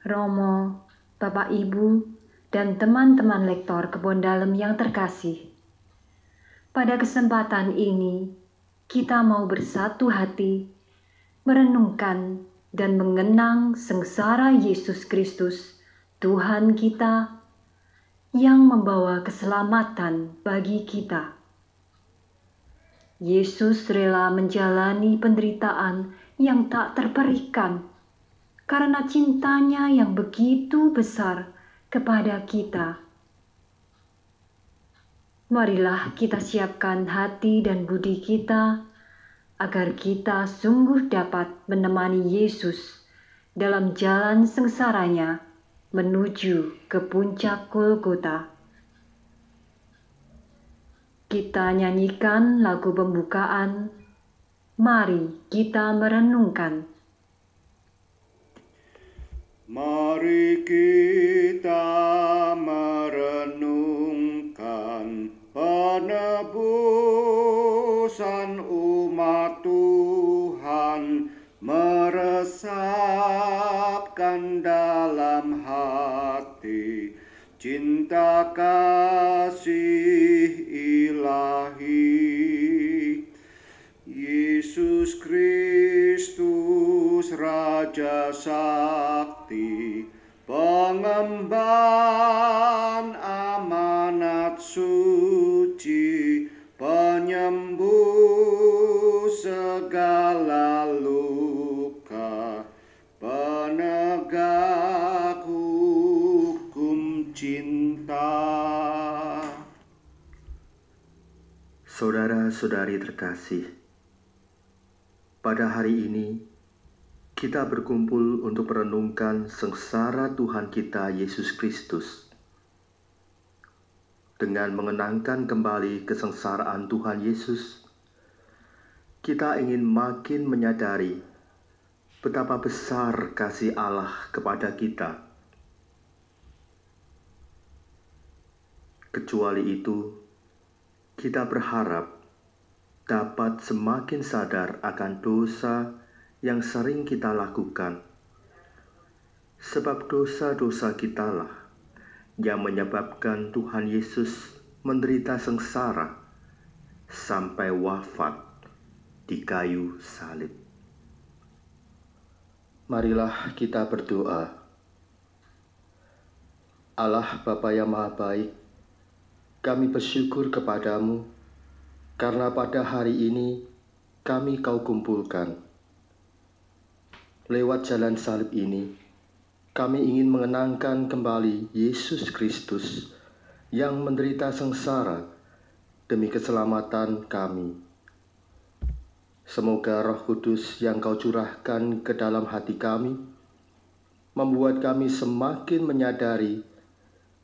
Romo, Bapak Ibu, dan teman-teman lektor Kebon Dalem yang terkasih. Pada kesempatan ini, kita mau bersatu hati, merenungkan dan mengenang sengsara Yesus Kristus, Tuhan kita, yang membawa keselamatan bagi kita. Yesus rela menjalani penderitaan yang tak terperikan karena cintanya yang begitu besar kepada kita. Marilah kita siapkan hati dan budi kita agar kita sungguh dapat menemani Yesus dalam jalan sengsaranya menuju ke puncak Golgota. Kita nyanyikan lagu pembukaan. Mari kita merenungkan. Mari kita merenungkan penebusan umat Tuhan, meresapkan dalam hati cinta kasih ilahi. Yesus Kristus Raja Sakti, pengemban amanat suci, penyembuh segala luka, penegak hukum cinta. Saudara-saudari terkasih, pada hari ini kita berkumpul untuk merenungkan sengsara Tuhan kita Yesus Kristus. Dengan mengenangkan kembali kesengsaraan Tuhan Yesus, kita ingin makin menyadari betapa besar kasih Allah kepada kita. Kecuali itu, kita berharap dapat semakin sadar akan dosa yang sering kita lakukan. Sebab dosa-dosa kitalah yang menyebabkan Tuhan Yesus menderita sengsara sampai wafat di kayu salib. Marilah kita berdoa. Allah Bapa yang Maha Baik, kami bersyukur kepadamu karena pada hari ini kami Kau kumpulkan. Lewat jalan salib ini, kami ingin mengenangkan kembali Yesus Kristus yang menderita sengsara demi keselamatan kami. Semoga Roh Kudus yang Kau curahkan ke dalam hati kami, membuat kami semakin menyadari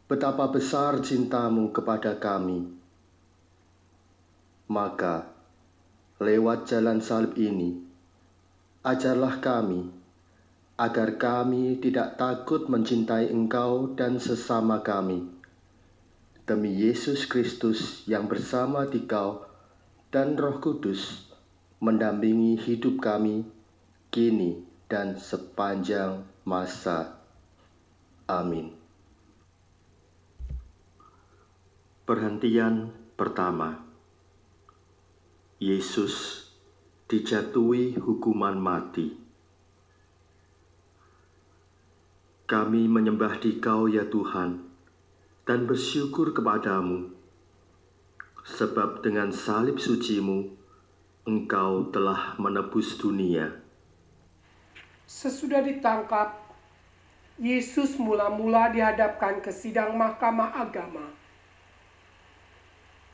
betapa besar cinta-Mu kepada kami. Maka, lewat jalan salib ini, ajarlah kami, agar kami tidak takut mencintai Engkau dan sesama kami. Demi Yesus Kristus yang bersama Dikau dan Roh Kudus, mendampingi hidup kami, kini dan sepanjang masa. Amin. Perhentian pertama. Yesus dijatuhi hukuman mati. Kami menyembah Dikau ya Tuhan, dan bersyukur kepadamu, sebab dengan salib suci-Mu, Engkau telah menebus dunia. Sesudah ditangkap, Yesus mula-mula dihadapkan ke sidang Mahkamah Agama.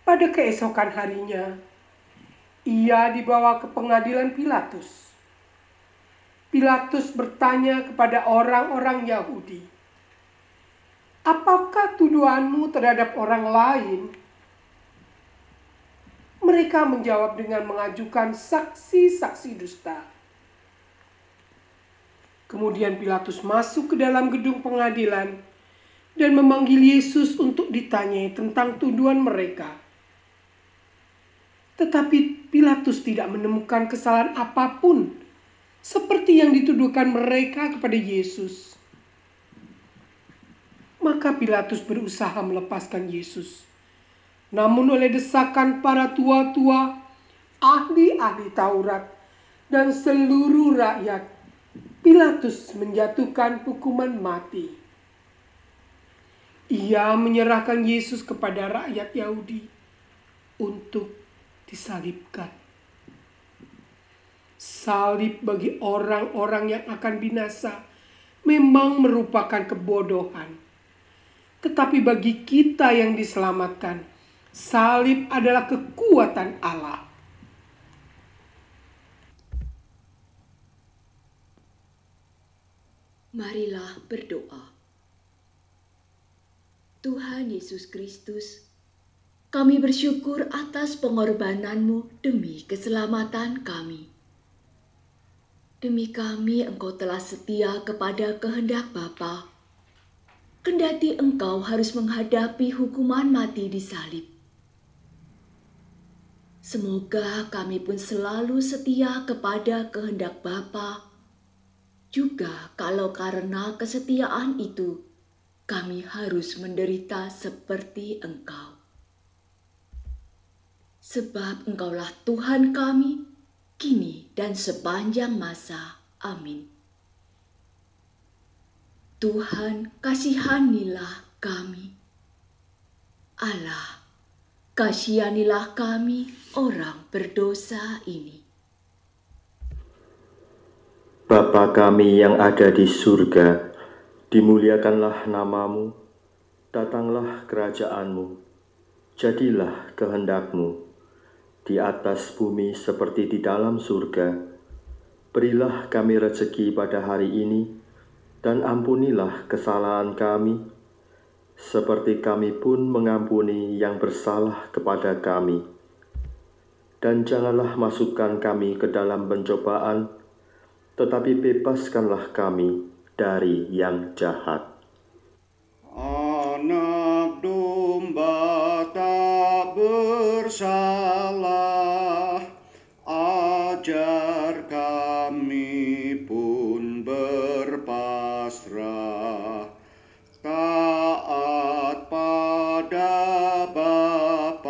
Pada keesokan harinya, ia dibawa ke pengadilan Pilatus. Pilatus bertanya kepada orang-orang Yahudi, "Apakah tuduhanmu terhadap orang lain?" Mereka menjawab dengan mengajukan saksi-saksi dusta. Kemudian Pilatus masuk ke dalam gedung pengadilan dan memanggil Yesus untuk ditanyai tentang tuduhan mereka. Tetapi Pilatus tidak menemukan kesalahan apapun seperti yang dituduhkan mereka kepada Yesus. Maka Pilatus berusaha melepaskan Yesus. Namun oleh desakan para tua-tua, ahli-ahli Taurat, dan seluruh rakyat, Pilatus menjatuhkan hukuman mati. Ia menyerahkan Yesus kepada rakyat Yahudi untuk disalibkan. Salib bagi orang-orang yang akan binasa memang merupakan kebodohan. Tetapi bagi kita yang diselamatkan, salib adalah kekuatan Allah. Marilah berdoa. Tuhan Yesus Kristus, kami bersyukur atas pengorbanan-Mu demi keselamatan kami. Demi kami Engkau telah setia kepada kehendak Bapa, kendati Engkau harus menghadapi hukuman mati di salib. Semoga kami pun selalu setia kepada kehendak Bapa, juga kalau karena kesetiaan itu, kami harus menderita seperti Engkau. Sebab Engkaulah Tuhan kami, kini dan sepanjang masa. Amin. Tuhan, kasihanilah kami. Allah, kasihanilah kami orang berdosa ini. Bapa kami yang ada di surga, dimuliakanlah nama-Mu, datanglah kerajaan-Mu, jadilah kehendak-Mu, di atas bumi seperti di dalam surga. Berilah kami rezeki pada hari ini, dan ampunilah kesalahan kami, seperti kami pun mengampuni yang bersalah kepada kami. Dan janganlah masukkan kami ke dalam pencobaan, tetapi bebaskanlah kami dari yang jahat. Anak domba tak bersalah, ajar kami pun berpasrah, taat pada Bapamu.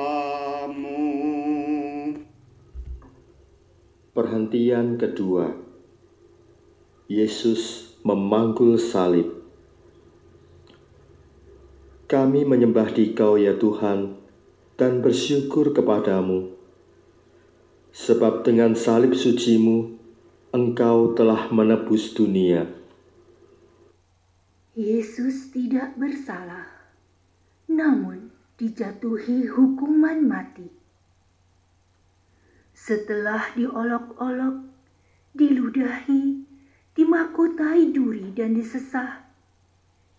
Perhentian kedua. Yesus memanggul salib. Kami menyembah Dikau ya Tuhan, dan bersyukur kepadamu. Sebab dengan salib suci-Mu, Engkau telah menebus dunia. Yesus tidak bersalah, namun dijatuhi hukuman mati. Setelah diolok-olok, diludahi, dimahkotai duri dan disesah,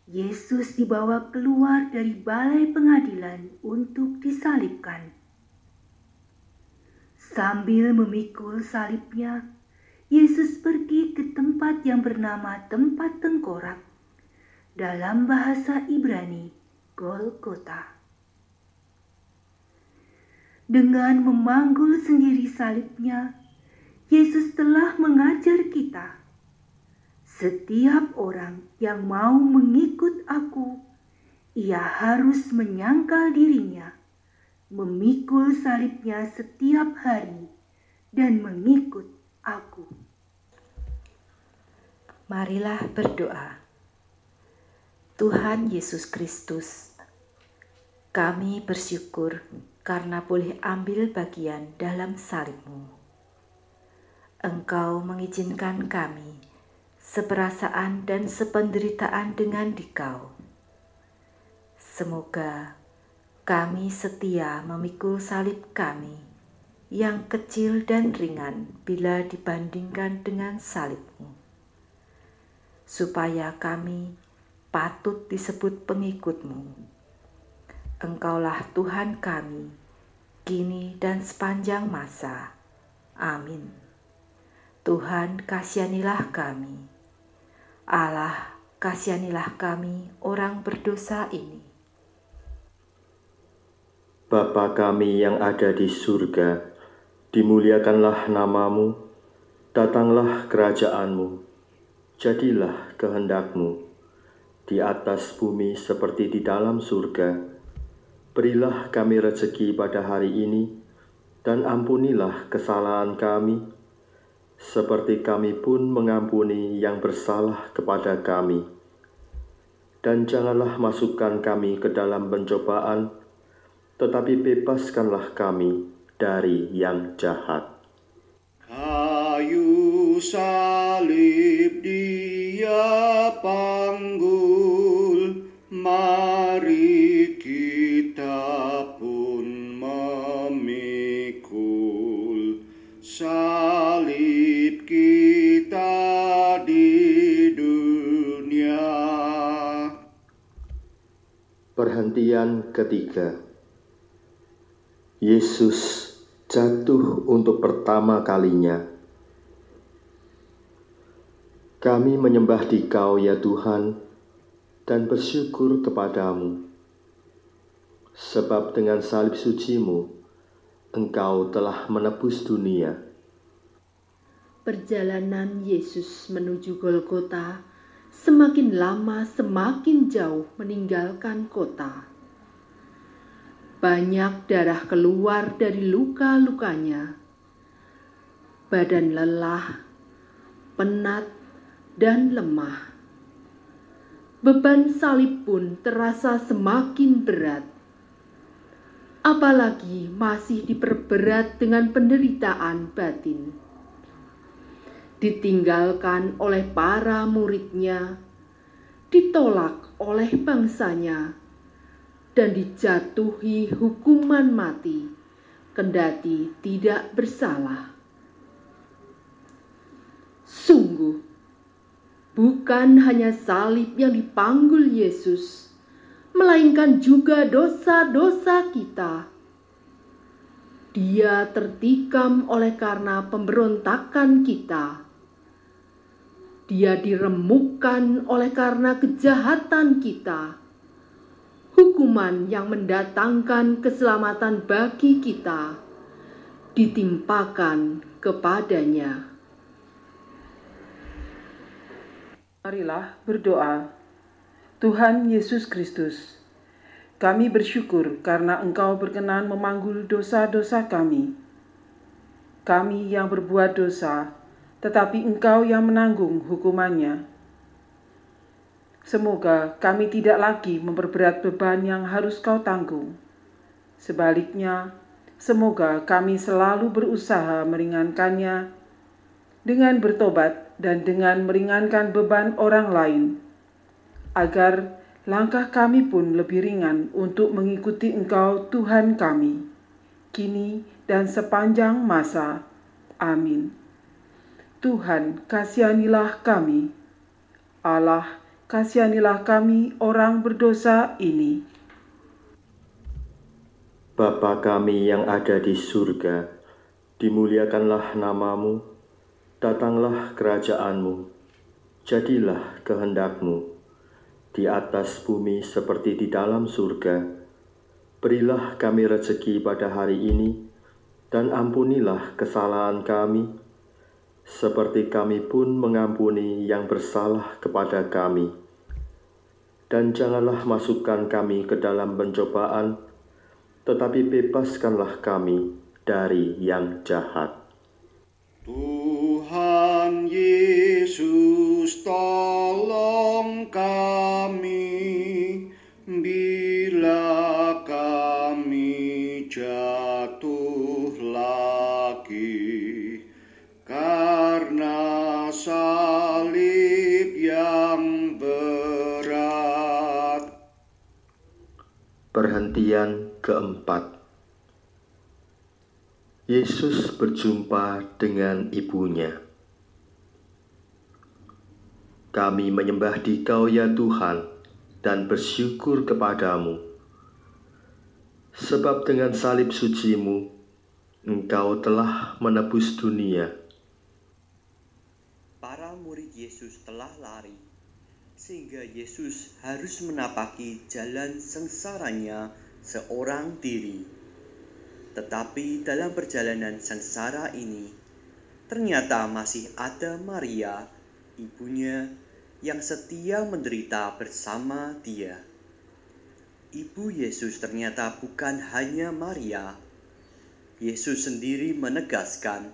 Yesus dibawa keluar dari balai pengadilan untuk disalibkan. Sambil memikul salibnya, Yesus pergi ke tempat yang bernama tempat tengkorak, dalam bahasa Ibrani, Golgota. Dengan memanggul sendiri salibnya, Yesus telah mengajar kita, setiap orang yang mau mengikut aku, ia harus menyangkal dirinya, memikul salibnya setiap hari, dan mengikut aku. Marilah berdoa. Tuhan Yesus Kristus, kami bersyukur karena boleh ambil bagian dalam salib-Mu. Engkau mengizinkan kami seperasaan dan sependeritaan dengan Dikau. Semoga kami setia memikul salib kami yang kecil dan ringan bila dibandingkan dengan salib-Mu, supaya kami patut disebut pengikut-Mu. Engkaulah Tuhan kami, kini dan sepanjang masa. Amin. Tuhan, kasihanilah kami. Allah, kasihanilah kami orang berdosa ini. Bapa kami yang ada di surga, dimuliakanlah nama-Mu, datanglah kerajaan-Mu, jadilah kehendak-Mu, di atas bumi seperti di dalam surga. Berilah kami rezeki pada hari ini, dan ampunilah kesalahan kami, seperti kami pun mengampuni yang bersalah kepada kami. Dan janganlah masukkan kami ke dalam pencobaan, tetapi bebaskanlah kami dari yang jahat. Kayu salib Dia panggul, mari kita pun memikul salib kita di dunia. Perhentian ketiga. Yesus jatuh untuk pertama kalinya. Kami menyembah Dikau ya Tuhan, dan bersyukur kepadamu. Sebab dengan salib suci-Mu, Engkau telah menebus dunia. Perjalanan Yesus menuju Golgota semakin lama semakin jauh meninggalkan kota. Banyak darah keluar dari luka-lukanya. Badan lelah, penat, dan lemah. Beban salib pun terasa semakin berat. Apalagi masih diperberat dengan penderitaan batin. Ditinggalkan oleh para muridnya, ditolak oleh bangsanya, dan dijatuhi hukuman mati, kendati tidak bersalah. Sungguh, bukan hanya salib yang dipanggul Yesus, melainkan juga dosa-dosa kita. Dia tertikam oleh karena pemberontakan kita. Dia diremukkan oleh karena kejahatan kita. Hukuman yang mendatangkan keselamatan bagi kita ditimpakan kepadanya. Marilah berdoa. Tuhan Yesus Kristus, kami bersyukur karena Engkau berkenan memanggul dosa-dosa kami. Kami yang berbuat dosa, tetapi Engkau yang menanggung hukumannya. Semoga kami tidak lagi memperberat beban yang harus Kau tanggung. Sebaliknya, semoga kami selalu berusaha meringankannya dengan bertobat dan dengan meringankan beban orang lain, agar langkah kami pun lebih ringan untuk mengikuti Engkau Tuhan kami, kini dan sepanjang masa. Amin. Tuhan, kasihanilah kami. Allah, kasihanilah kami orang berdosa ini. Bapa kami yang ada di surga, dimuliakanlah nama-Mu, datanglah kerajaan-Mu, jadilah kehendak-Mu, di atas bumi seperti di dalam surga. Berilah kami rezeki pada hari ini, dan ampunilah kesalahan kami, seperti kami pun mengampuni yang bersalah kepada kami. Dan janganlah masukkan kami ke dalam pencobaan, tetapi bebaskanlah kami dari yang jahat. Tuhan Yesus, tolong kami bila kami jatuh lagi karena salib yang berat. Perhentian keempat. Yesus berjumpa dengan ibunya. Kami menyembah Dikau ya Tuhan, dan bersyukur kepadamu. Sebab dengan salib suci-Mu, Engkau telah menebus dunia. Para murid Yesus telah lari, sehingga Yesus harus menapaki jalan sengsaranya seorang diri. Tetapi dalam perjalanan sengsara ini, ternyata masih ada Maria, ibunya, yang setia menderita bersama Dia. Ibu Yesus ternyata bukan hanya Maria. Yesus sendiri menegaskan,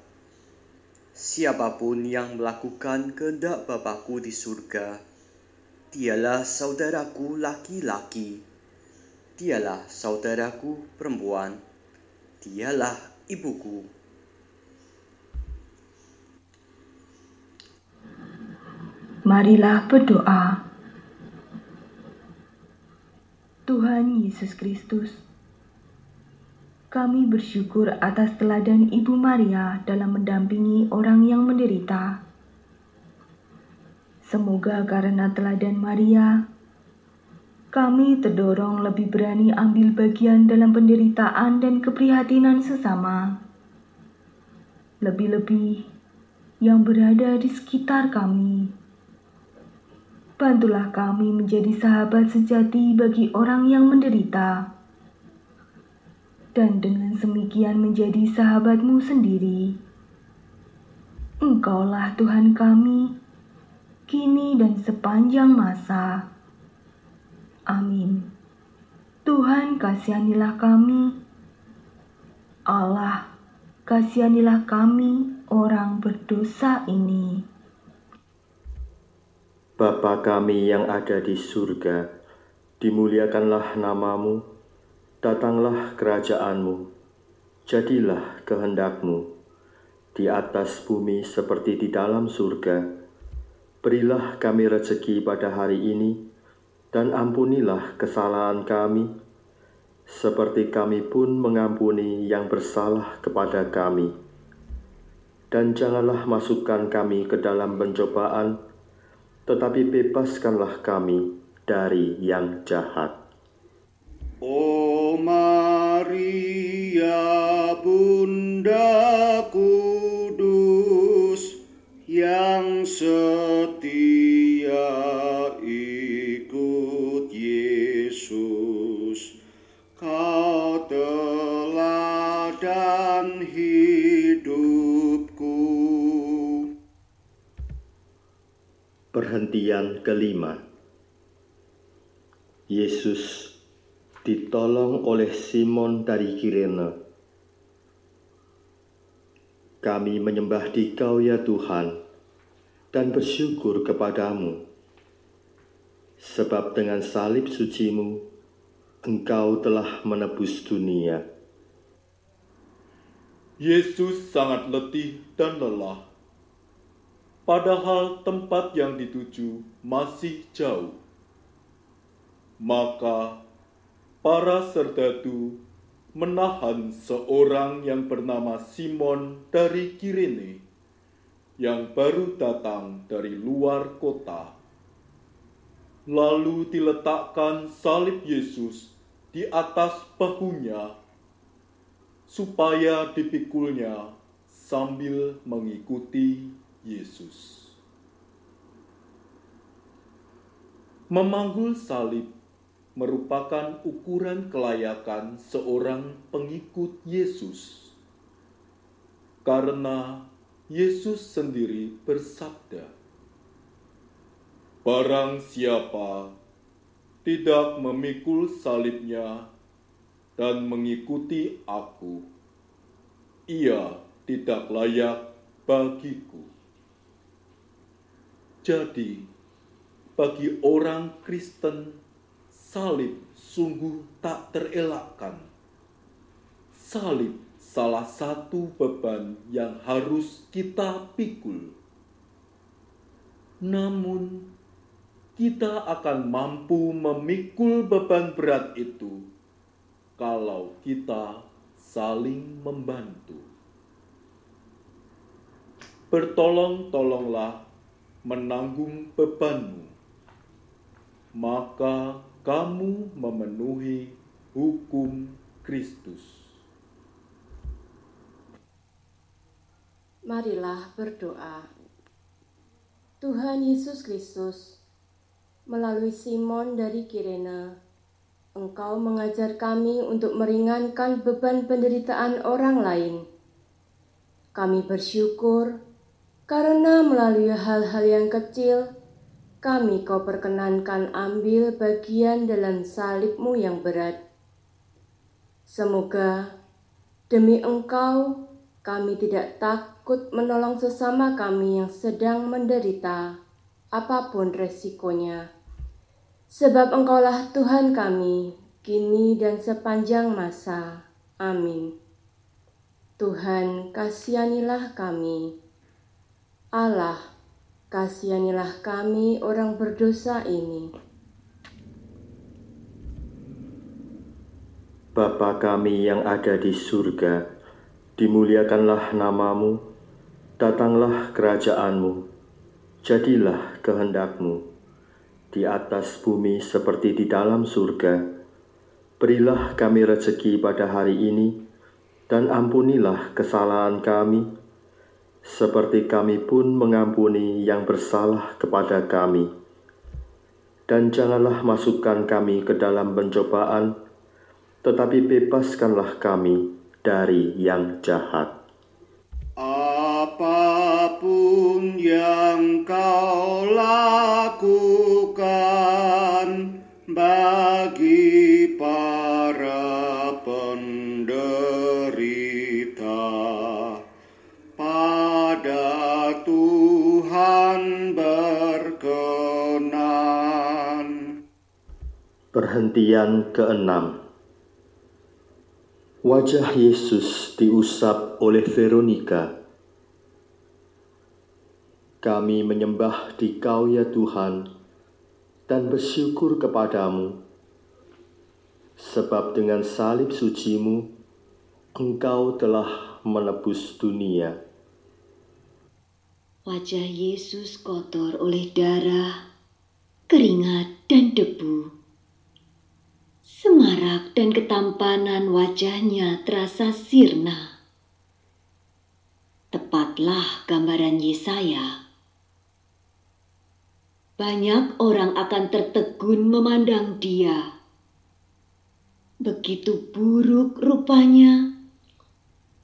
siapapun yang melakukan kehendak Bapa-Ku di surga, dialah saudaraku laki-laki, dialah saudaraku perempuan, dialah ibuku. Marilah berdoa. Tuhan Yesus Kristus, kami bersyukur atas teladan Ibu Maria dalam mendampingi orang yang menderita. Semoga karena teladan Maria, kami terdorong lebih berani ambil bagian dalam penderitaan dan keprihatinan sesama. Lebih-lebih yang berada di sekitar kami. Bantulah kami menjadi sahabat sejati bagi orang yang menderita. Dan dengan semikian menjadi sahabat-Mu sendiri. Engkaulah Tuhan kami, kini dan sepanjang masa. Amin. Tuhan, kasihanilah kami. Allah, kasihanilah kami, orang berdosa ini. Bapa kami yang ada di surga, dimuliakanlah nama-Mu, datanglah kerajaan-Mu, jadilah kehendak-Mu, di atas bumi seperti di dalam surga. Berilah kami rezeki pada hari ini, dan ampunilah kesalahan kami, seperti kami pun mengampuni yang bersalah kepada kami. Dan janganlah masukkan kami ke dalam pencobaan, tetapi bebaskanlah kami dari yang jahat. O Maria, Bunda Kudus, yang setia ikut Yesus, Kau teladan hidupku. Perhentian kelima. Yesus ditolong oleh Simon dari Kirene. Kami menyembah Dikau ya Tuhan, dan bersyukur kepadamu, sebab dengan salib suci-Mu, Engkau telah menebus dunia. Yesus sangat letih dan lelah. Padahal tempat yang dituju masih jauh. Maka para serdadu menahan seorang yang bernama Simon dari Kirene, yang baru datang dari luar kota. Lalu diletakkan salib Yesus di atas bahunya, supaya dipikulnya sambil mengikuti Yesus. Memanggul salib merupakan ukuran kelayakan seorang pengikut Yesus. Karena Yesus sendiri bersabda, "Barang siapa tidak memikul salibnya dan mengikuti Aku, ia tidak layak bagiku." Jadi, bagi orang Kristen, salib sungguh tak terelakkan. Salib salah satu beban yang harus kita pikul. Namun, kita akan mampu memikul beban berat itu kalau kita saling membantu. Bertolong-tolonglah menanggung bebanmu, maka kamu memenuhi hukum Kristus. Marilah berdoa. Tuhan Yesus Kristus, melalui Simon dari Kirene, Engkau mengajar kami untuk meringankan beban penderitaan orang lain. Kami bersyukur karena melalui hal-hal yang kecil, kami Kau perkenankan ambil bagian dalam salib-Mu yang berat. Semoga demi Engkau kami tidak takut menolong sesama kami yang sedang menderita, apapun resikonya. Sebab Engkaulah Tuhan kami, kini dan sepanjang masa. Amin. Tuhan, kasihanilah kami. Allah, kasihanilah kami orang berdosa ini. Bapa kami yang ada di surga, dimuliakanlah nama-Mu, datanglah kerajaan-Mu, jadilah kehendak-Mu, di atas bumi seperti di dalam surga. Berilah kami rezeki pada hari ini, dan ampunilah kesalahan kami, seperti kami pun mengampuni yang bersalah kepada kami. Dan janganlah masukkan kami ke dalam pencobaan, tetapi bebaskanlah kami dari yang jahat. Apapun yang Kau lakukan bagi para penderita, pada Tuhan berkenan. Perhentian ke-6. Wajah Yesus diusap oleh Veronika. Kami menyembah Dikau ya Tuhan, dan bersyukur kepadamu, sebab dengan salib suci-Mu, Engkau telah menebus dunia. Wajah Yesus kotor oleh darah, keringat, dan debu. Semarak dan ketampanan wajahnya terasa sirna. Tepatlah gambaran Yesaya. Banyak orang akan tertegun memandang Dia. Begitu buruk rupanya,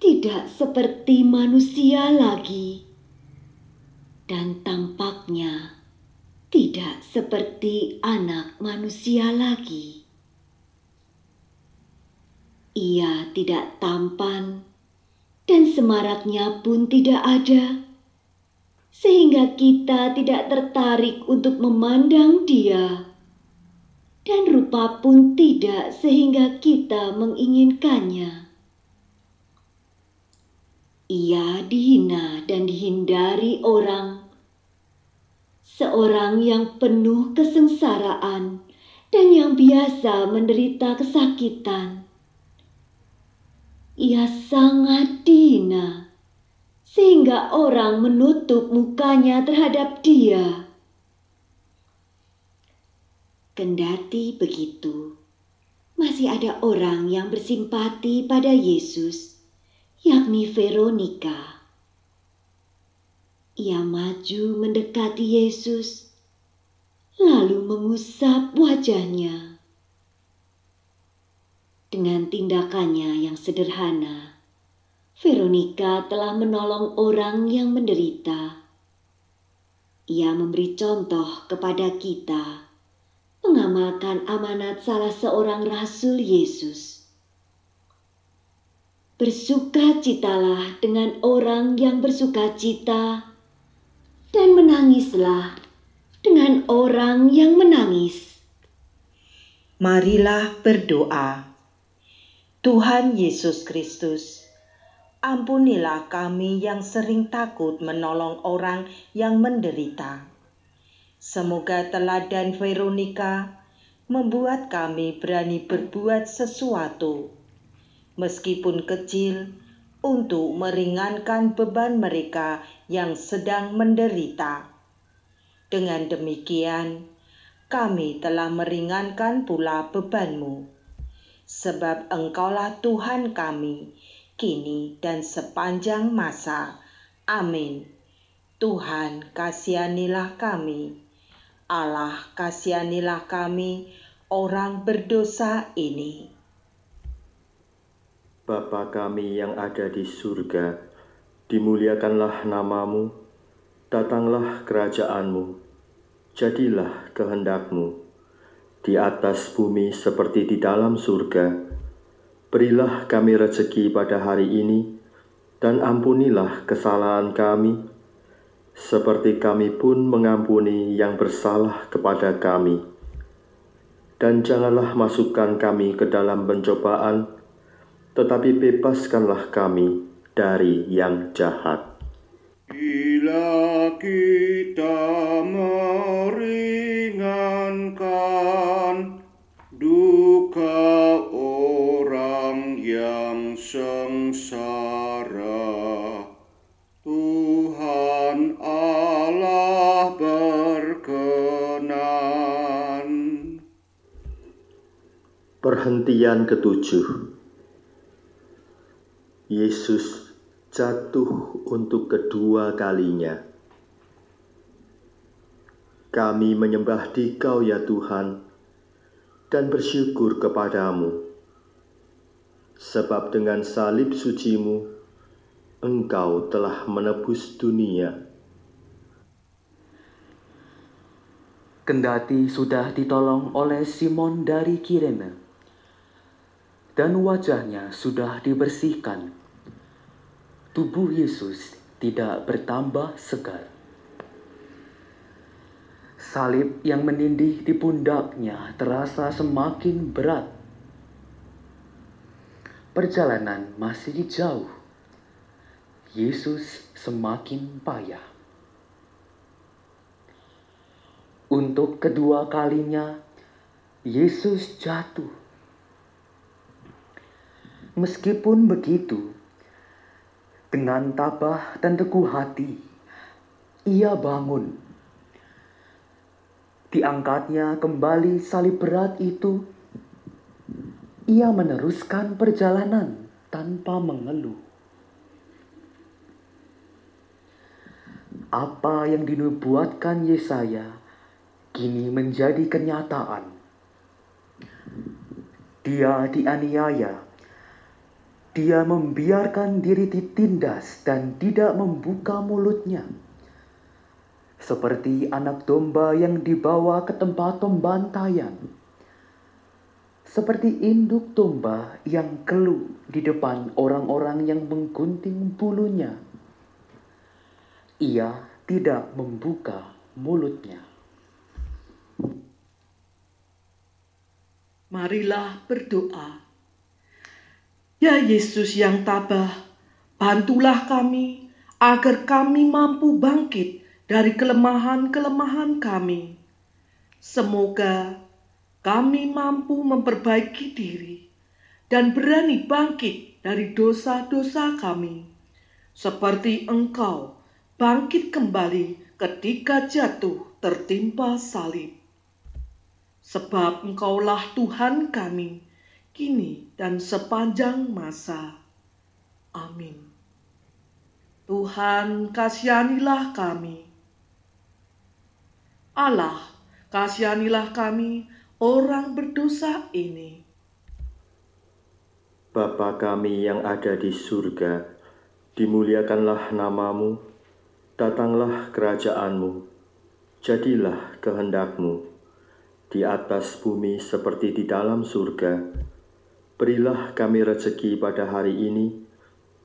tidak seperti manusia lagi, dan tampaknya tidak seperti anak manusia lagi. Ia tidak tampan, dan semaraknya pun tidak ada, sehingga kita tidak tertarik untuk memandang Dia, dan rupa pun tidak sehingga kita menginginkannya. Ia dihina dan dihindari orang, seorang yang penuh kesengsaraan dan yang biasa menderita kesakitan. Ia sangat dihina, sehingga orang menutup mukanya terhadap Dia. Kendati begitu, masih ada orang yang bersimpati pada Yesus, yakni Veronika. Ia maju mendekati Yesus, lalu mengusap wajahnya. Dengan tindakannya yang sederhana, Veronika telah menolong orang yang menderita. Ia memberi contoh kepada kita, mengamalkan amanat salah seorang rasul Yesus. Bersukacitalah dengan orang yang bersukacita, dan menangislah dengan orang yang menangis. Marilah berdoa. Tuhan Yesus Kristus, ampunilah kami yang sering takut menolong orang yang menderita. Semoga teladan Veronika membuat kami berani berbuat sesuatu, meskipun kecil, untuk meringankan beban mereka yang sedang menderita. Dengan demikian, kami telah meringankan pula beban-Mu. Sebab Engkaulah Tuhan kami, kini dan sepanjang masa. Amin. Tuhan, kasihanilah kami. Allah, kasihanilah kami, orang berdosa ini. Bapa kami yang ada di surga, dimuliakanlah nama-Mu, datanglah kerajaan-Mu, Jadilah kehendak-Mu di atas bumi seperti di dalam surga. Berilah kami rezeki pada hari ini, dan ampunilah kesalahan kami, seperti kami pun mengampuni yang bersalah kepada kami. Dan janganlah masukkan kami ke dalam pencobaan, tetapi bebaskanlah kami dari yang jahat. Bila kita meringankan duka orang yang sengsara, Tuhan Allah berkenan. Perhentian ketujuh. Yesus jatuh untuk kedua kalinya. Kami menyembah Dikau ya Tuhan, dan bersyukur kepadamu, sebab dengan salib suci-Mu, Engkau telah menebus dunia. Kendati sudah ditolong oleh Simon dari Kirene, dan wajahnya sudah dibersihkan, tubuh Yesus tidak bertambah segar. Salib yang menindih di pundaknya terasa semakin berat. Perjalanan masih jauh. Yesus semakin payah. Untuk kedua kalinya, Yesus jatuh. Meskipun begitu, dengan tabah dan teguh hati, Ia bangun. Diangkatnya kembali salib berat itu, Ia meneruskan perjalanan tanpa mengeluh. Apa yang dinubuatkan Yesaya kini menjadi kenyataan. Dia dianiaya, Dia membiarkan diri ditindas dan tidak membuka mulutnya. Seperti anak domba yang dibawa ke tempat pembantaian. Seperti induk domba yang keluh di depan orang-orang yang menggunting bulunya. Ia tidak membuka mulutnya. Marilah berdoa. Ya Yesus yang tabah, bantulah kami agar kami mampu bangkit dari kelemahan-kelemahan kami. Semoga kami mampu memperbaiki diri dan berani bangkit dari dosa-dosa kami, seperti Engkau bangkit kembali ketika jatuh tertimpa salib. Sebab Engkaulah Tuhan kami, kini dan sepanjang masa. Amin. Tuhan, kasihanilah kami. Allah, kasihanilah kami, orang berdosa ini. Bapa kami yang ada di surga, dimuliakanlah nama-Mu, datanglah kerajaan-Mu, jadilah kehendak-Mu, di atas bumi seperti di dalam surga. Berilah kami rezeki pada hari ini,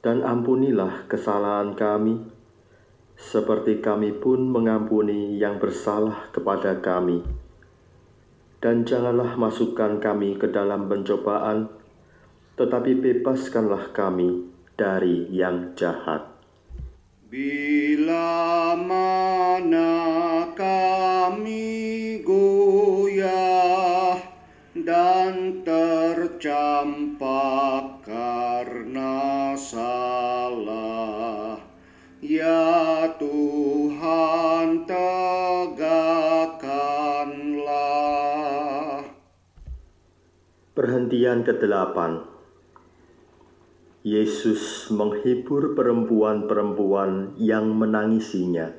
dan ampunilah kesalahan kami, seperti kami pun mengampuni yang bersalah kepada kami. Dan janganlah masukkan kami ke dalam pencobaan, tetapi bebaskanlah kami dari yang jahat. Bila mana kami goyah dan tercampak karena salah, ya Tuhan tegakkanlah. Perhentian ke-8. Yesus menghibur perempuan-perempuan yang menangisinya.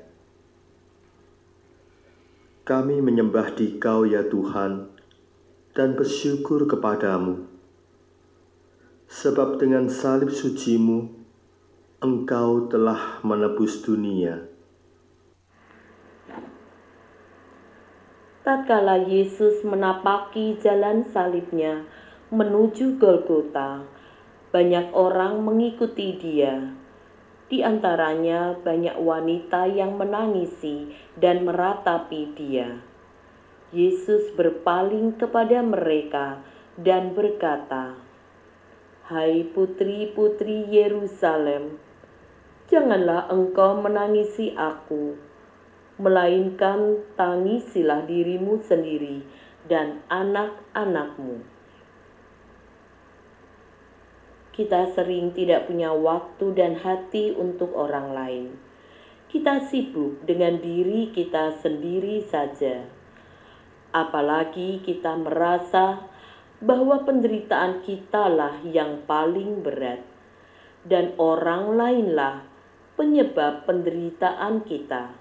Kami menyembah Dikau ya Tuhan, dan bersyukur kepadamu. Sebab dengan salib suci-Mu, Engkau telah menebus dunia. tatkala Yesus menapaki jalan salibnya menuju Golgota, banyak orang mengikuti dia. Di antaranya banyak wanita yang menangisi dan meratapi dia. Yesus berpaling kepada mereka dan berkata, "Hai putri-putri Yerusalem, janganlah engkau menangisi aku, melainkan tangisilah dirimu sendiri dan anak-anakmu." Kita sering tidak punya waktu dan hati untuk orang lain. Kita sibuk dengan diri kita sendiri saja. Apalagi kita merasa bahwa penderitaan kitalah yang paling berat, dan orang lainlah penyebab penderitaan kita.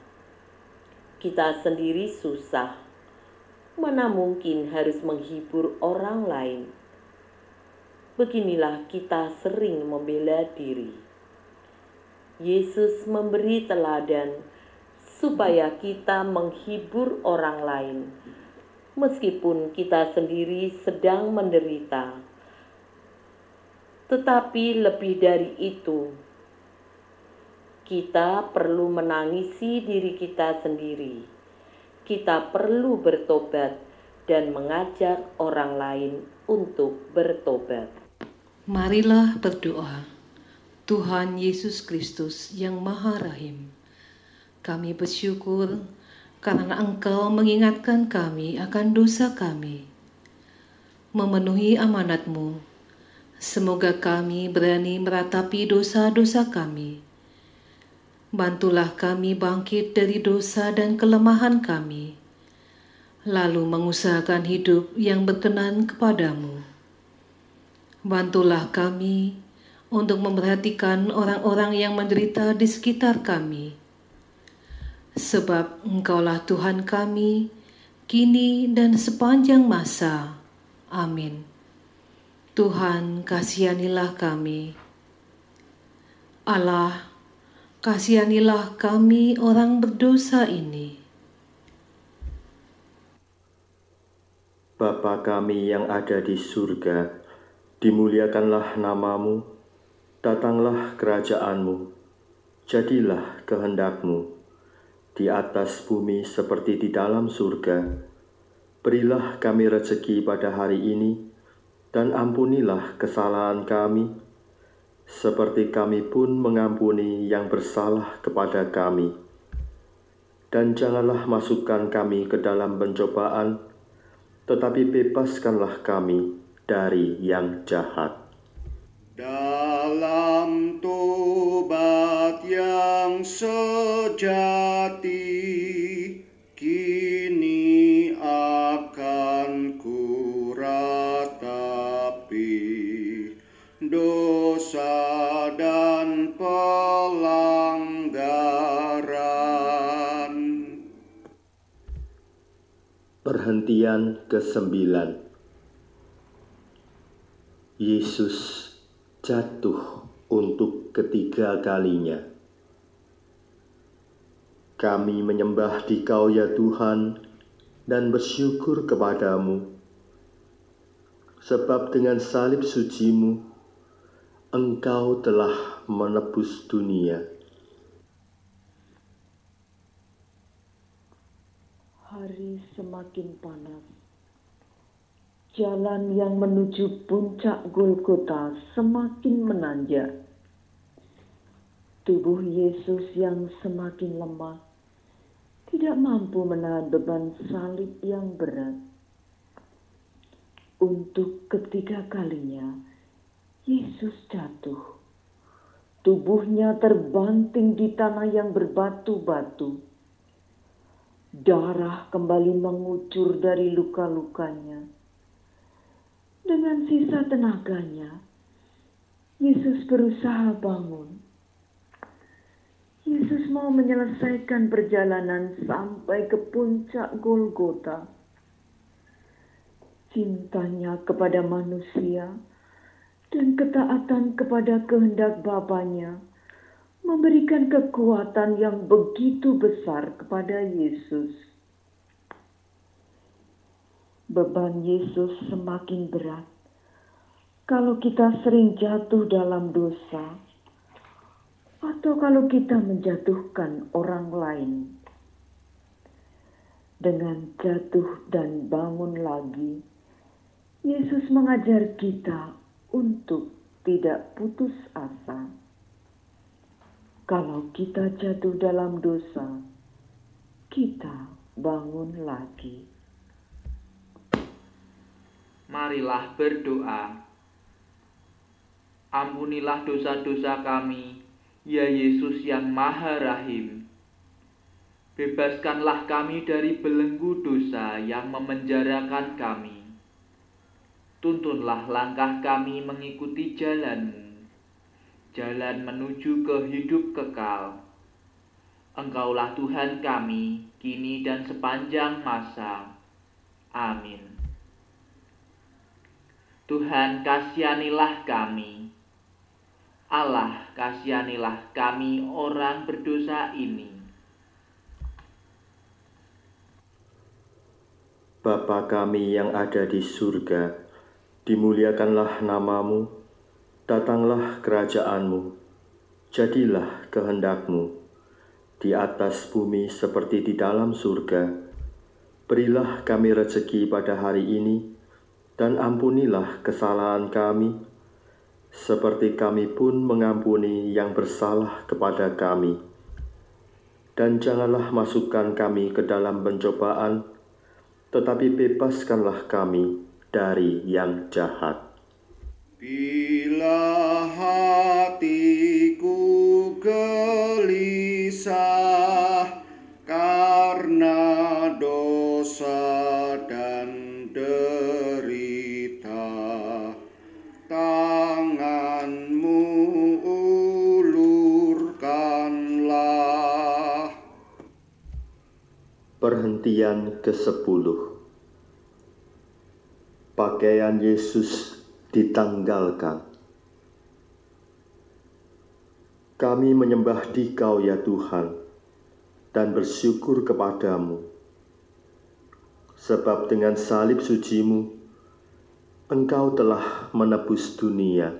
Kita sendiri susah, mana mungkin harus menghibur orang lain. Beginilah kita sering membela diri. Yesus memberi teladan supaya kita menghibur orang lain, meskipun kita sendiri sedang menderita. Tetapi lebih dari itu, kita perlu menangisi diri kita sendiri. Kita perlu bertobat dan mengajak orang lain untuk bertobat. Marilah berdoa. Tuhan Yesus Kristus yang Maha Rahim, kami bersyukur karena Engkau mengingatkan kami akan dosa kami. Memenuhi amanat-Mu, semoga kami berani meratapi dosa-dosa kami. Bantulah kami bangkit dari dosa dan kelemahan kami, lalu mengusahakan hidup yang berkenan kepadamu. Bantulah kami untuk memperhatikan orang-orang yang menderita di sekitar kami, sebab Engkaulah Tuhan kami, kini dan sepanjang masa. Amin. Tuhan, kasihanilah kami. Allah, kasihanilah kami orang berdosa ini. Bapa kami yang ada di surga, dimuliakanlah namamu, datanglah kerajaan-Mu, jadilah kehendak-Mu, di atas bumi seperti di dalam surga. Berilah kami rezeki pada hari ini, dan ampunilah kesalahan kami, seperti kami pun mengampuni yang bersalah kepada kami. Dan janganlah masukkan kami ke dalam pencobaan, tetapi bebaskanlah kami dari yang jahat. Dalam tobat yang sejati, kini akan ku ratapi dosa dan pelanggaran. Perhentian ke-9. Yesus jatuh untuk ketiga kalinya. Kami menyembah Dikau ya Tuhan dan bersyukur kepadamu, sebab dengan salib suci-Mu, Engkau telah menebus dunia. Hari semakin panas. Jalan yang menuju puncak Golgota semakin menanjak. Tubuh Yesus yang semakin lemah tidak mampu menahan beban salib yang berat. Untuk ketiga kalinya, Yesus jatuh. Tubuhnya terbanting di tanah yang berbatu-batu. Darah kembali mengucur dari luka-lukanya. Dengan sisa tenaganya, Yesus berusaha bangun. Yesus mau menyelesaikan perjalanan sampai ke puncak Golgota. Cintanya kepada manusia dan ketaatan kepada kehendak Bapanya memberikan kekuatan yang begitu besar kepada Yesus. beban Yesus semakin berat kalau kita sering jatuh dalam dosa, atau kalau kita menjatuhkan orang lain. Dengan jatuh dan bangun lagi, Yesus mengajar kita untuk tidak putus asa. Kalau kita jatuh dalam dosa, kita bangun lagi. Marilah berdoa. Ampunilah dosa-dosa kami, ya Yesus yang Maha Rahim. Bebaskanlah kami dari belenggu dosa yang memenjarakan kami. Tuntunlah langkah kami mengikuti jalan-Mu, jalan menuju ke hidup kekal. Engkaulah Tuhan kami, kini dan sepanjang masa. Amin. Tuhan, kasihanilah kami. Allah, kasihanilah kami orang berdosa ini. Bapa kami yang ada di surga, dimuliakanlah nama-Mu, datanglah kerajaan-Mu, jadilah kehendak-Mu, di atas bumi seperti di dalam surga. Berilah kami rezeki pada hari ini, dan ampunilah kesalahan kami, seperti kami pun mengampuni yang bersalah kepada kami. Dan janganlah masukkan kami ke dalam pencobaan, tetapi bebaskanlah kami dari yang jahat. Bila hatiku gelisah karena dosa dan derita, tangan-Mu ulurkanlah. Perhentian ke-10. Pakaian Yesus ditanggalkan. Kami menyembah Dikau ya Tuhan, dan bersyukur kepadamu, sebab dengan salib suci-Mu, Engkau telah menebus dunia.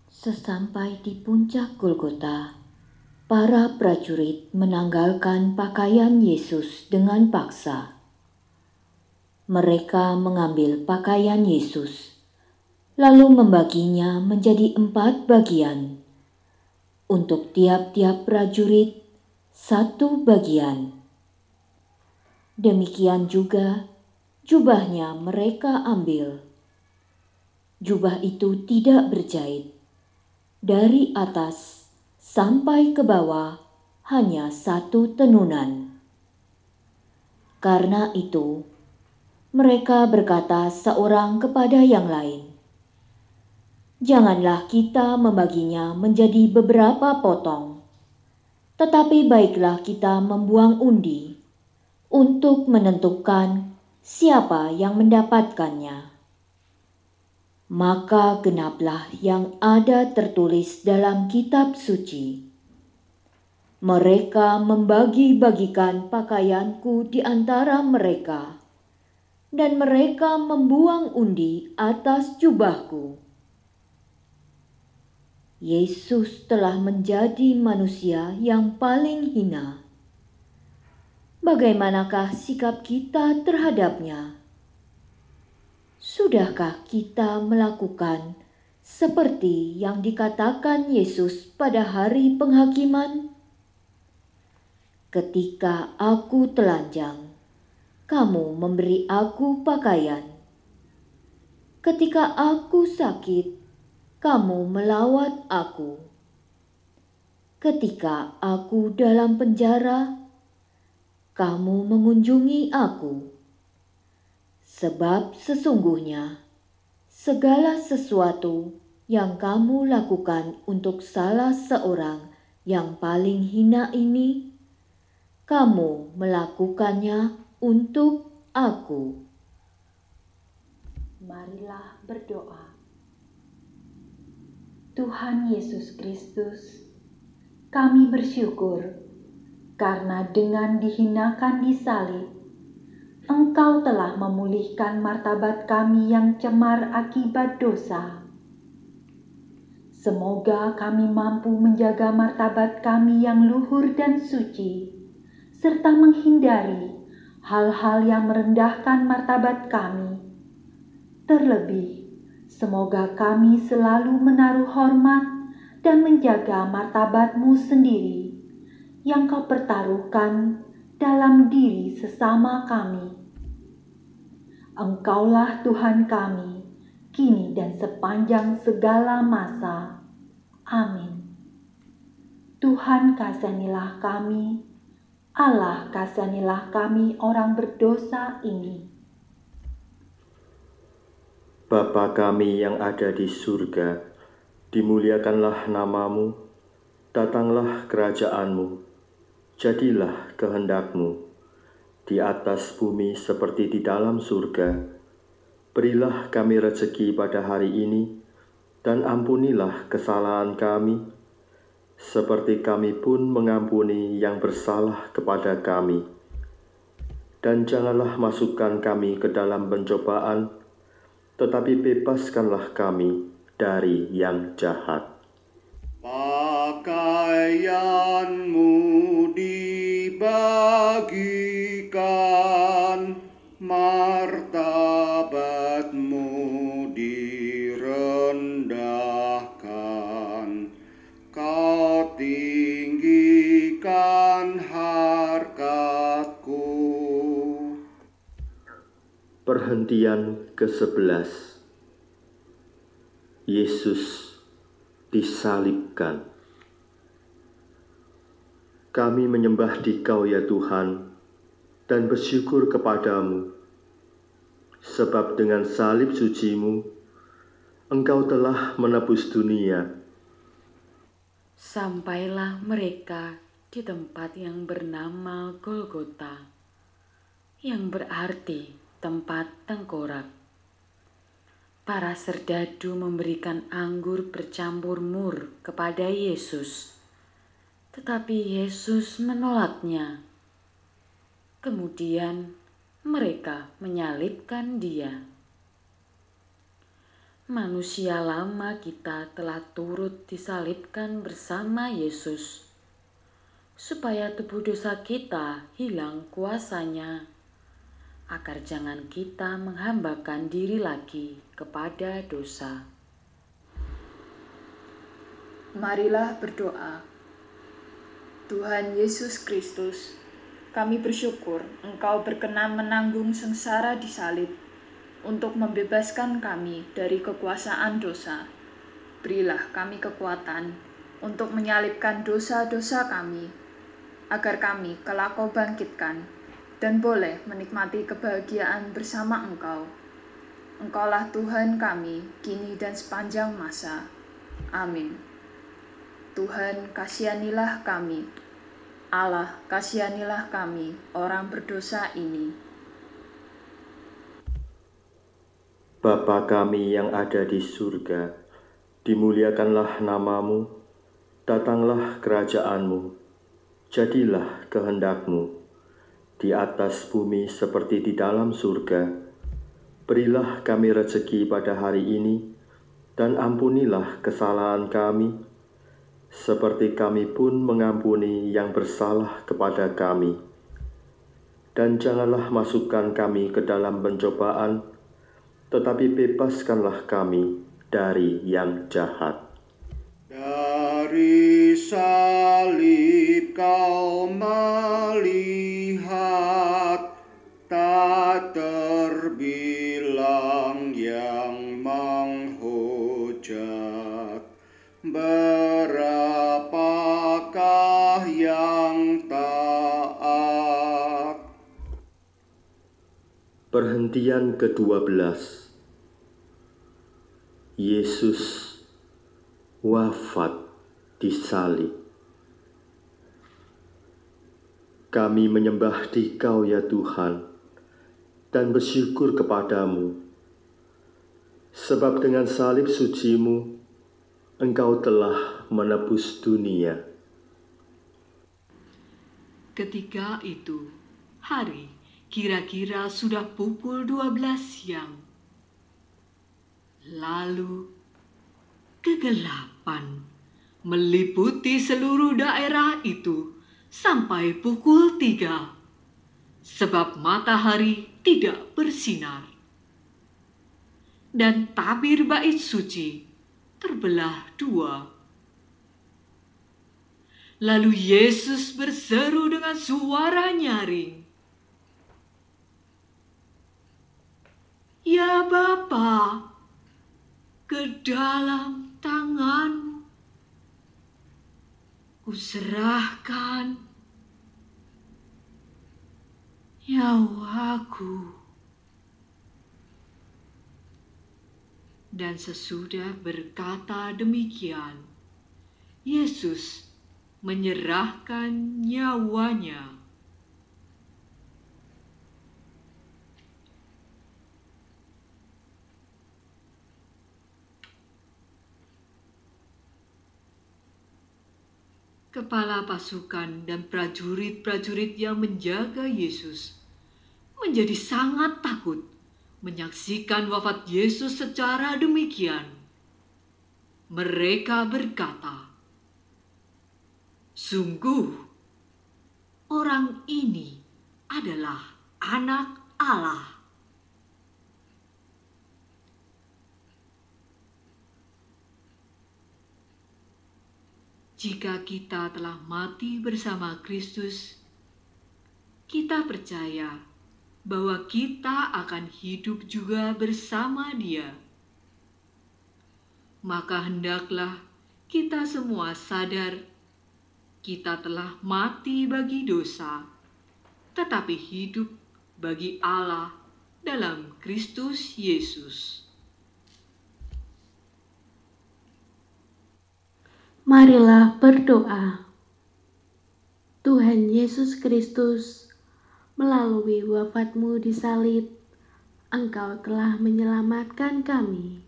Sesampai di puncak Golgota, para prajurit menanggalkan pakaian Yesus dengan paksa. Mereka mengambil pakaian Yesus, lalu membaginya menjadi 4 bagian. Untuk tiap-tiap prajurit 1 bagian. Demikian juga jubahnya mereka ambil. Jubah itu tidak berjahit. Dari atas sampai ke bawah hanya 1 tenunan. Karena itu, mereka berkata seorang kepada yang lain, "Janganlah kita membaginya menjadi beberapa potong, tetapi baiklah kita membuang undi untuk menentukan siapa yang mendapatkannya." Maka genaplah yang ada tertulis dalam kitab suci. Mereka membagi-bagikan pakaianku di antara mereka, dan mereka membuang undi atas jubahku. Yesus telah menjadi manusia yang paling hina. Bagaimanakah sikap kita terhadapnya? Sudahkah kita melakukan seperti yang dikatakan Yesus pada hari penghakiman? Ketika aku telanjang, kamu memberi aku pakaian. Ketika aku sakit, kamu melawat aku. Ketika aku dalam penjara, kamu mengunjungi aku. Sebab sesungguhnya segala sesuatu yang kamu lakukan untuk salah seorang yang paling hina ini, kamu melakukannya untuk aku. Marilah berdoa. Tuhan Yesus Kristus, kami bersyukur karena dengan dihinakan di salib, Engkau telah memulihkan martabat kami yang cemar akibat dosa. Semoga kami mampu menjaga martabat kami yang luhur dan suci, serta menghindari hal-hal yang merendahkan martabat kami. Terlebih, semoga kami selalu menaruh hormat dan menjaga martabat-Mu sendiri yang Kau pertaruhkan dalam diri sesama kami. Engkaulah Tuhan kami, kini dan sepanjang segala masa. Amin. Tuhan kasihanilah kami, Allah kasihanilah kami orang berdosa ini. Bapa kami yang ada di surga, dimuliakanlah nama-Mu, datanglah kerajaan-Mu, jadilah kehendak-Mu, di atas bumi seperti di dalam surga. Berilah kami rezeki pada hari ini, dan ampunilah kesalahan kami, seperti kami pun mengampuni yang bersalah kepada kami. Dan janganlah masukkan kami ke dalam pencobaan, tetapi bebaskanlah kami dari yang jahat. Pakaianmu dibagikan, martabatmu direndahkan, kau tinggikan harkatku. Perhentian ke-11. Yesus disalibkan. Kami menyembah Dikau ya Tuhan, dan bersyukur kepadamu, sebab dengan salib suci-Mu, Engkau telah menebus dunia. Sampailah mereka di tempat yang bernama Golgota, yang berarti tempat tengkorak. Para serdadu memberikan anggur bercampur mur kepada Yesus, tetapi Yesus menolaknya. Kemudian mereka menyalibkan Dia. Manusia lama kita telah turut disalibkan bersama Yesus, supaya tubuh dosa kita hilang kuasanya, agar jangan kita menghambakan diri lagi kepada dosa. Marilah berdoa. Tuhan Yesus Kristus, kami bersyukur Engkau berkenan menanggung sengsara di salib untuk membebaskan kami dari kekuasaan dosa. Berilah kami kekuatan untuk menyalibkan dosa-dosa kami, agar kami kelak Kau bangkitkan dan boleh menikmati kebahagiaan bersama Engkau. Engkaulah Tuhan kami, kini dan sepanjang masa. Amin. Tuhan, kasihanilah kami. Allah, kasihanilah kami, orang berdosa ini. Bapa kami yang ada di surga, dimuliakanlah nama-Mu, datanglah kerajaan-Mu, jadilah kehendak-Mu, di atas bumi seperti di dalam surga. Berilah kami rezeki pada hari ini, dan ampunilah kesalahan kami, seperti kami pun mengampuni yang bersalah kepada kami. Dan janganlah masukkan kami ke dalam pencobaan, tetapi bebaskanlah kami dari yang jahat. Dari salib Kau melihat, tak terbilang yang menghujat. Berapakah yang taat? Perhentian ke-12. Yesus wafat di salib. Kami menyembah Dikau ya Tuhan, dan bersyukur kepadamu, sebab dengan salib suci-Mu, Engkau telah menebus dunia. Ketika itu, hari kira-kira sudah pukul 12 siang. Lalu kegelapan meliputi seluruh daerah itu sampai pukul 3, sebab matahari tidak bersinar. Dan tabir bait suci terbelah 2. Lalu Yesus berseru dengan suara nyaring, "Ya Bapa, ke dalam tangan-Mu kuserahkan nyawaku." Dan sesudah berkata demikian, Yesus menyerahkan nyawanya. Kepala pasukan dan prajurit-prajurit yang menjaga Yesus menjadi sangat takut menyaksikan wafat Yesus secara demikian. Mereka berkata, "Sungguh, orang ini adalah Anak Allah." Jika kita telah mati bersama Kristus, kita percaya bahwa kita akan hidup juga bersama Dia. Maka hendaklah kita semua sadar kita telah mati bagi dosa, tetapi hidup bagi Allah dalam Kristus Yesus. Marilah berdoa. Tuhan Yesus Kristus, melalui wafat-Mu di salib, Engkau telah menyelamatkan kami.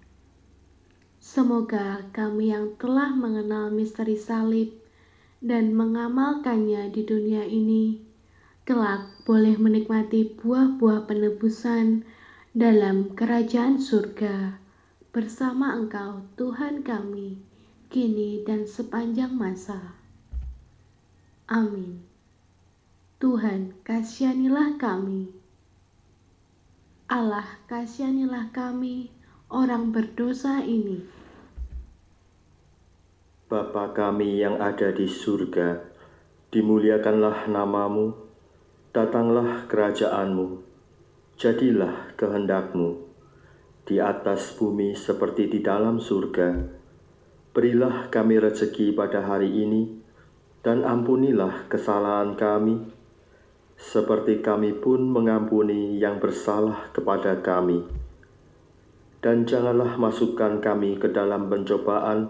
Semoga kami yang telah mengenal misteri salib dan mengamalkannya di dunia ini, kelak boleh menikmati buah-buah penebusan dalam kerajaan surga bersama Engkau, Tuhan kami, kini dan sepanjang masa. Amin. Tuhan, kasihanilah kami. Allah, kasihanilah kami, orang berdosa ini. Bapa kami yang ada di surga, dimuliakanlah nama-Mu, datanglah kerajaan-Mu, jadilah kehendak-Mu, di atas bumi seperti di dalam surga. Berilah kami rezeki pada hari ini, dan ampunilah kesalahan kami, seperti kami pun mengampuni yang bersalah kepada kami. Dan janganlah masukkan kami ke dalam pencobaan,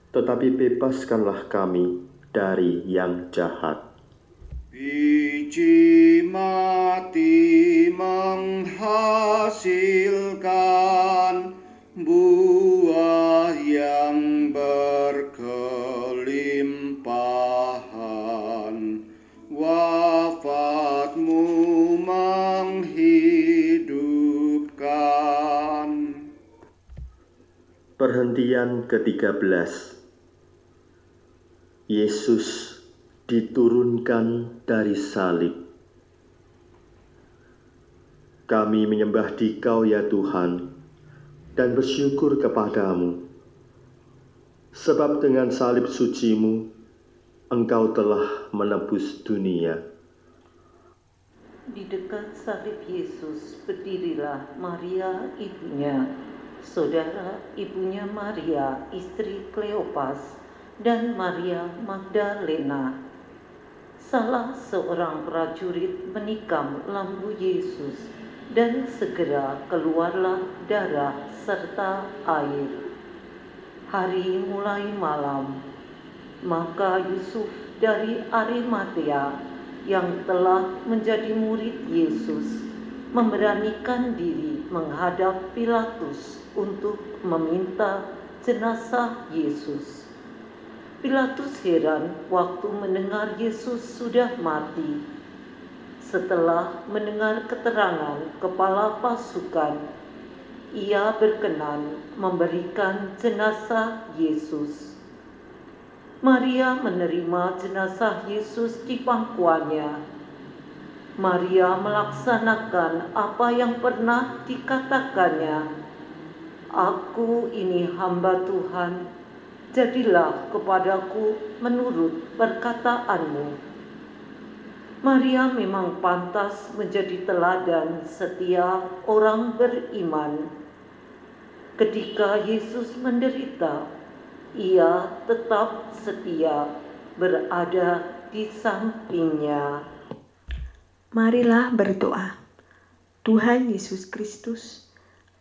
tetapi bebaskanlah kami dari yang jahat. Biji mati menghasilkan buah yang berkelimpahan. Wafat-Mu menghidupkan. Perhentian ke-13. Yesus diturunkan dari salib. Kami menyembah Dikau ya Tuhan, dan bersyukur kepadamu, sebab dengan salib suci-Mu, Engkau telah menebus dunia. Di dekat salib Yesus berdirilah Maria ibunya, saudara ibunya Maria istri Kleopas, dan Maria Magdalena. Salah seorang prajurit menikam lambu Yesus, dan segera keluarlah darah serta air. Hari mulai malam, maka Yusuf dari Arimatea yang telah menjadi murid Yesus memberanikan diri menghadap Pilatus untuk meminta jenazah Yesus. Pilatus heran waktu mendengar Yesus sudah mati. setelah mendengar keterangan kepala pasukan, ia berkenan memberikan jenazah Yesus. Maria menerima jenazah Yesus di pangkuannya. Maria melaksanakan apa yang pernah dikatakannya, "Aku ini hamba Tuhan, jadilah kepadaku menurut perkataanmu." Maria memang pantas menjadi teladan setiap orang beriman. Ketika Yesus menderita, ia tetap setia berada di sampingnya. Marilah berdoa. Tuhan Yesus Kristus,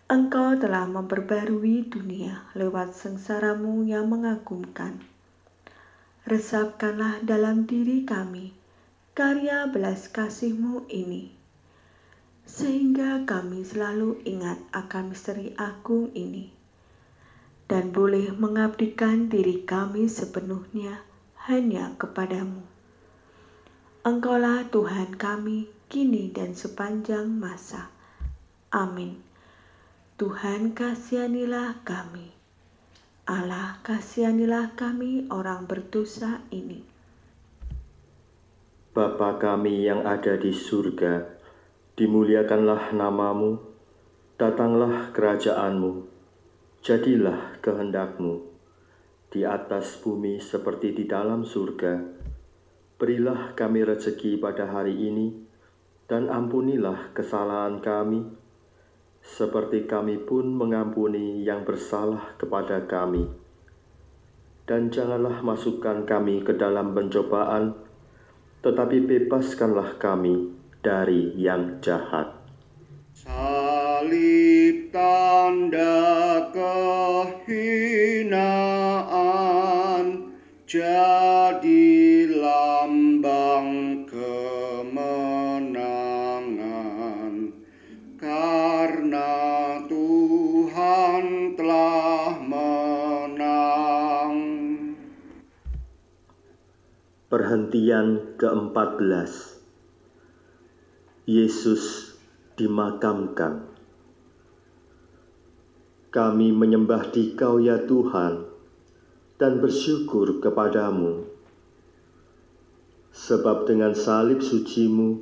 Engkau telah memperbarui dunia lewat sengsara-Mu yang mengagumkan. Resapkanlah dalam diri kami karya belas kasih-Mu ini, sehingga kami selalu ingat akan misteri agung ini, dan boleh mengabdikan diri kami sepenuhnya hanya kepadamu. Engkaulah Tuhan kami, kini dan sepanjang masa. Amin. Tuhan kasihanilah kami. Allah kasihanilah kami orang berdosa ini. Bapa kami yang ada di surga, dimuliakanlah nama-Mu, datanglah kerajaan-Mu, jadilah kehendak-Mu, di atas bumi seperti di dalam surga. Berilah kami rezeki pada hari ini, dan ampunilah kesalahan kami, seperti kami pun mengampuni yang bersalah kepada kami. Dan janganlah masukkan kami ke dalam pencobaan, tetapi bebaskanlah kami dari yang jahat. Salib tanda kehinaan, jadi lambang kemenangan, karena Tuhan telah menang. Perhentian ke-14. Yesus dimakamkan. Kami menyembah Dikau ya Tuhan, dan bersyukur kepadamu, sebab dengan salib suci-Mu,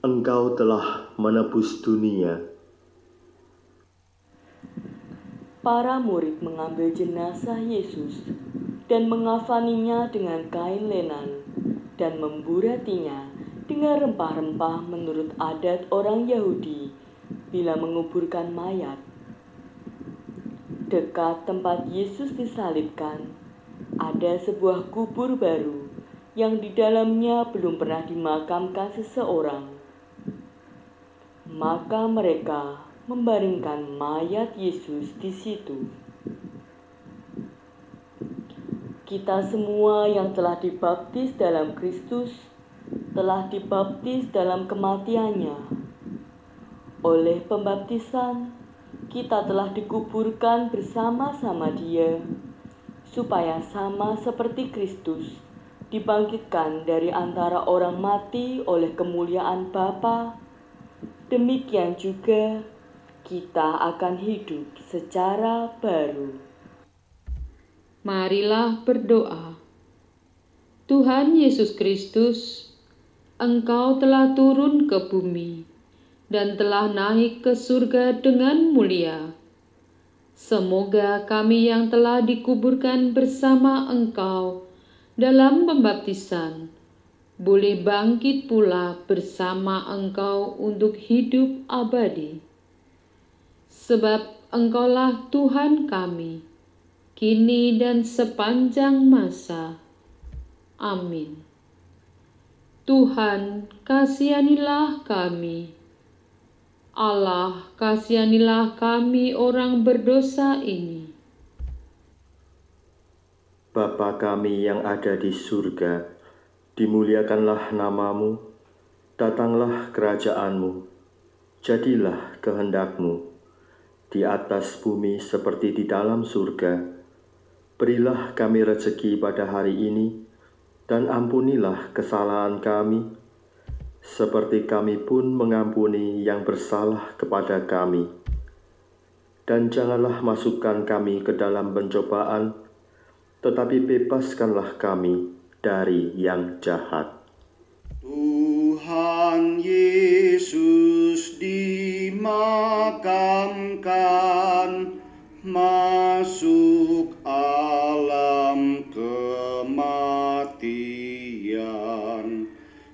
Engkau telah menebus dunia. Para murid mengambil jenazah Yesus dan mengafaninya dengan kain lenan dan memburatinya dengan rempah-rempah menurut adat orang Yahudi bila menguburkan mayat. Dekat tempat Yesus disalibkan, ada sebuah kubur baru yang di dalamnya belum pernah dimakamkan seseorang. Maka mereka membaringkan mayat Yesus di situ. Kita semua yang telah dibaptis dalam Kristus telah dibaptis dalam kematiannya. Oleh pembaptisan, kita telah dikuburkan bersama-sama Dia, supaya sama seperti Kristus dibangkitkan dari antara orang mati oleh kemuliaan Bapa. Demikian juga kita akan hidup secara baru. Marilah berdoa. Tuhan Yesus Kristus, Engkau telah turun ke bumi dan telah naik ke surga dengan mulia. Semoga kami yang telah dikuburkan bersama Engkau dalam pembaptisan boleh bangkit pula bersama Engkau untuk hidup abadi. Sebab Engkaulah Tuhan kami, kini dan sepanjang masa. Amin. Tuhan, kasihanilah kami. Allah, kasihanilah kami orang berdosa ini. Bapa kami yang ada di surga, dimuliakanlah nama-Mu, datanglah kerajaan-Mu, jadilah kehendak-Mu, di atas bumi seperti di dalam surga. Berilah kami rezeki pada hari ini, dan ampunilah kesalahan kami, seperti kami pun mengampuni yang bersalah kepada kami. Dan janganlah masukkan kami ke dalam pencobaan, tetapi bebaskanlah kami dari yang jahat. Tuhan Yesus dimakamkan, masuk alam kematian,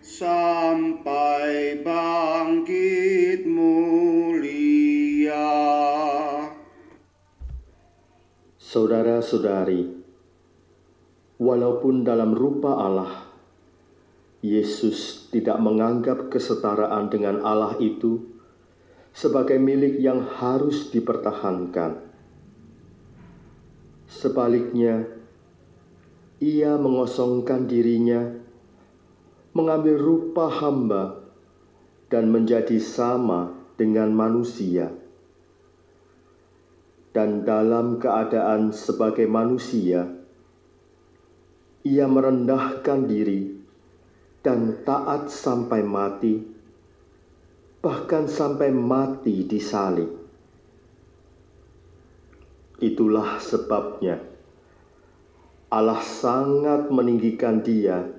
sampai bangkit mulia. Saudara-saudari, walaupun dalam rupa Allah, Yesus tidak menganggap kesetaraan dengan Allah itu sebagai milik yang harus dipertahankan. Sebaliknya, Ia mengosongkan dirinya, mengambil rupa hamba, dan menjadi sama dengan manusia. Dan dalam keadaan sebagai manusia, Ia merendahkan diri dan taat sampai mati, bahkan sampai mati di salib. Itulah sebabnya Allah sangat meninggikan Dia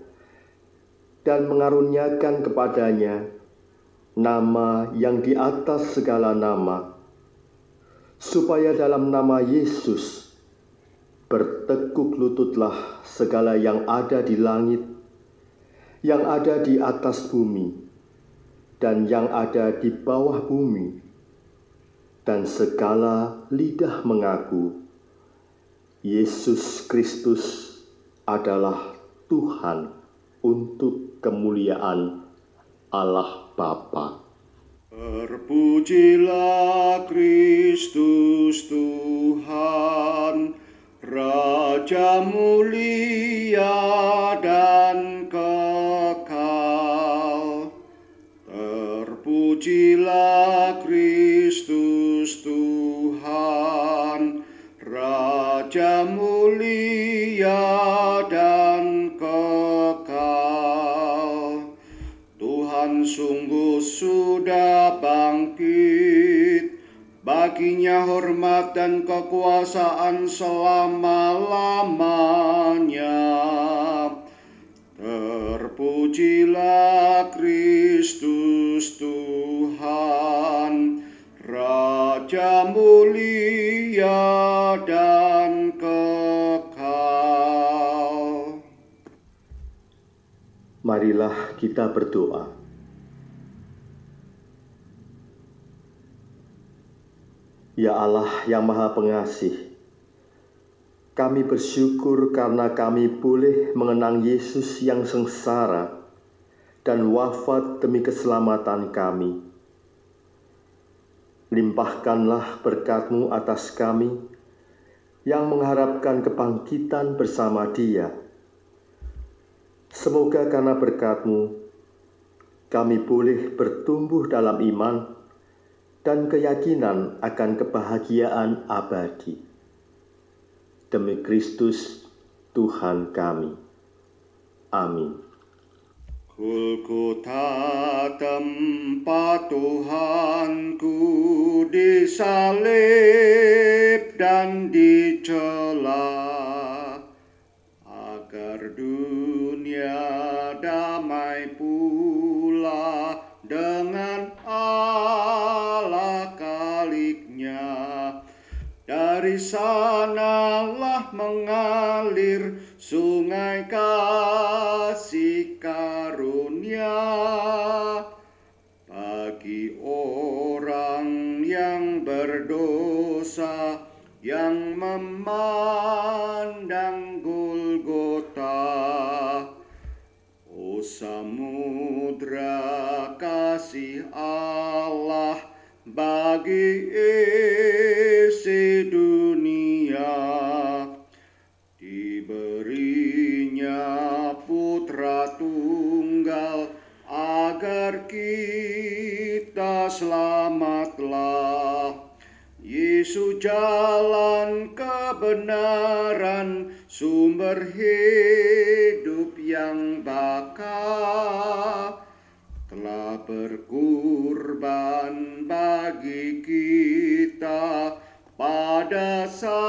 dan mengaruniakan kepadanya nama yang di atas segala nama, supaya dalam nama Yesus bertekuk lututlah segala yang ada di langit, yang ada di atas bumi, dan yang ada di bawah bumi, dan segala lidah mengaku Yesus Kristus adalah Tuhan, untuk kemuliaan Allah Bapa. Terpujilah Kristus Tuhan, Raja mulia dan kekal. Terpujilah Kristus Tuhan, Raja mulia dan kekal. Tuhan sungguh sudah bangkit, baginya hormat dan kekuasaan selama-lamanya. Terpujilah Kristus Tuhan, Raja mulia dan kekal. Marilah kita berdoa. Ya Allah yang Maha Pengasih, kami bersyukur karena kami boleh mengenang Yesus yang sengsara dan wafat demi keselamatan kami. Limpahkanlah berkat-Mu atas kami yang mengharapkan kebangkitan bersama Dia. Semoga karena berkat-Mu, kami boleh bertumbuh dalam iman dan keyakinan akan kebahagiaan abadi. Demi Kristus, Tuhan kami. Amin. Golgota tempat Tuhanku disalib dan dicela, agar dunia damai pula dengan Allah Khaliknya. Dari sanalah mengalir sungai kasih karunia bagi orang yang berdosa, yang memandang Golgota. O samudra kasih Allah bagi isi dunia, diberinya Putra Tunggal agar kita selamatlah. Yesus jalan kebenaran, sumber hidup yang baka, telah berkurban bagi kita pada saat